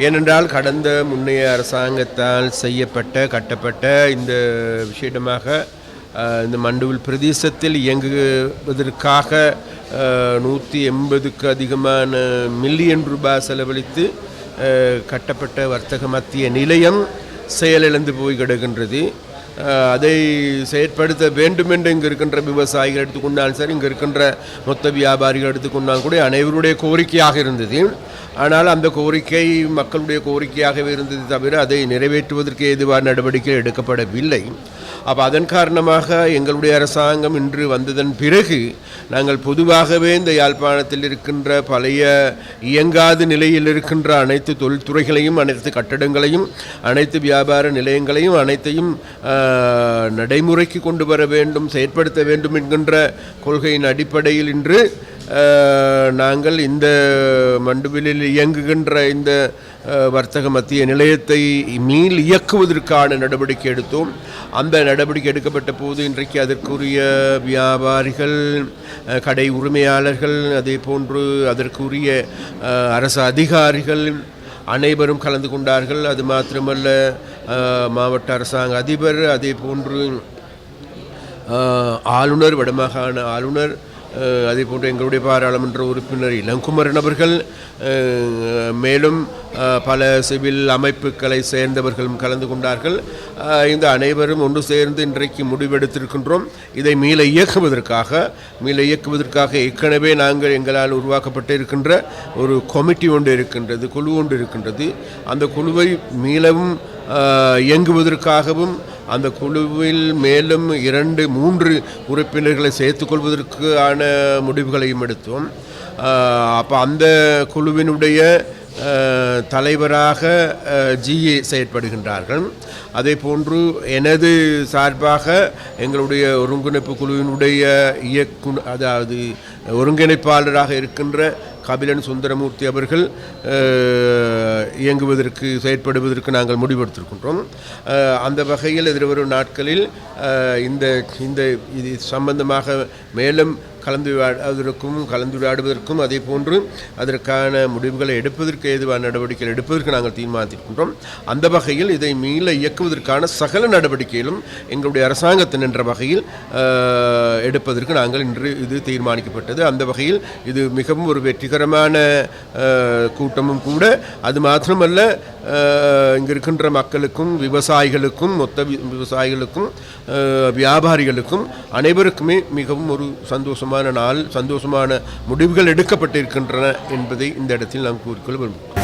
ஏனென்றால் கடந்த முன்னைய அரசாங்கத்தால் கட்டப்பட்ட இந்த விஷயமாக இந்த மண்டுவில் பிரதேசத்தில் இயங்குவதற்காக 180க்கு அதிகமான மில்லியன் ரூபாய் செலவழித்து கட்டப்பட்ட வர்த்தக மத்திய நிலையம் செயலிழந்து போய் கிடக்கின்றது. அதை செயற்படுத்த வேண்டும் என்று இங்கே இருக்கின்ற விவசாயிகள் எடுத்துக்கொண்டாலும் சரி, இங்கே இருக்கின்ற மொத்த வியாபாரிகள் எடுத்துக்கொண்டாலும் கூட அனைவருடைய கோரிக்கையாக இருந்தது. ஆனால் அந்த கோரிக்கை மக்களுடைய கோரிக்கையாகவே இருந்தது தவிர அதை நிறைவேற்றுவதற்கு ஏதுவான நடவடிக்கை எடுக்கப்படவில்லை. அப்போ அதன் காரணமாக எங்களுடைய அரசாங்கம் இன்று வந்ததன் பிறகு நாங்கள் பொதுவாகவே இந்த யாழ்ப்பாணத்தில் இருக்கின்ற பழைய இயங்காத நிலையில் இருக்கின்ற அனைத்து தொழில்துறைகளையும், அனைத்து கட்டடங்களையும், அனைத்து வியாபார நிலையங்களையும் அனைத்தையும் நடைமுறைக்கு கொண்டு வர வேண்டும், செயற்படுத்த வேண்டும் என்கின்ற கொள்கையின் அடிப்படையில் இன்று நாங்கள் இந்த மண்டுவிலில் இயங்குகின்ற இந்த வர்த்தக மத்திய நிலையத்தை மீள் இயக்குவதற்கான நடவடிக்கை எடுத்தோம். அந்த நடவடிக்கை எடுக்கப்பட்ட போது இன்றைக்கு அதற்குரிய வியாபாரிகள், கடை உரிமையாளர்கள், அதே போன்று அதற்குரிய அரசு அதிகாரிகள் அனைவரும் கலந்து கொண்டார்கள். அது மாத்திரமல்ல, மாவட்ட அரசாங்க அதிபர், அதே போன்று ஆளுநர், வடமாகாண ஆளுநர், அதே போன்று எங்களுடைய பாராளுமன்ற உறுப்பினர் இளங்குமரன் அவர்கள், மேலும் பல சிவில் அமைப்புகளை சேர்ந்தவர்களும் கலந்து கொண்டார்கள். இந்த அனைவரும் ஒன்று சேர்ந்து இன்றைக்கு முடிவெடுத்திருக்கின்றோம். இதை மீள இயக்குவதற்காக ஏற்கனவே நாங்கள் எங்களால் உருவாக்கப்பட்டு இருக்கின்ற ஒரு கமிட்டி ஒன்று இருக்கின்றது, குழு ஒன்று இருக்கின்றது. அந்த குழுவை மீளவும் இயங்குவதற்காகவும் அந்த குழுவில் மேலும் 2-3 உறுப்பினர்களை சேர்த்துக்கொள்வதற்கான முடிவுகளையும் எடுத்தோம். அப்போ அந்த குழுவினுடைய தலைவராக ஜிஏ செயற்படுகின்றார்கள். அதே போன்று எனது சார்பாக எங்களுடைய ஒருங்கிணைப்பு குழுவினுடைய அதாவது ஒருங்கிணைப்பாளராக இருக்கின்ற கபிலன் சுந்தரமூர்த்தி அவர்கள் செயற்படுவதற்கு நாங்கள் முடிவெடுத்திருக்கின்றோம். அந்த வகையில் எதிர்வரும் நாட்களில் இது சம்பந்தமாக மேலும் கலந்துரையாடுவதற்கும் அதே போன்று அதற்கான முடிவுகளை எடுப்பதற்கு ஏதுவான நடவடிக்கைகள் எடுப்பதற்கு நாங்கள் தீர்மானித்திருக்கின்றோம். அந்த வகையில் இதை மீள இயக்குவதற்கான சகல நடவடிக்கைகளும் எங்களுடைய அரசாங்கத்தின் என்ற வகையில் எடுப்பதற்கு நாங்கள் இன்று இது தீர்மானிக்கப்பட்டது. அந்த வகையில் இது மிகவும் ஒரு வெற்றிகரமான கூட்டமும் கூட. அது மாத்திரமல்ல, இங்கே இருக்கின்ற மக்களுக்கும், விவசாயிகளுக்கும், மொத்த விவசாயிகளுக்கும், வியாபாரிகளுக்கும் அனைவருக்குமே மிகவும் ஒரு சந்தோஷமான முடிவுகள் எடுக்கப்பட்டிருக்கின்றன என்பதை இந்த இடத்தில் நாம் கூறிக்கொள்ள விரும்புகிறோம்.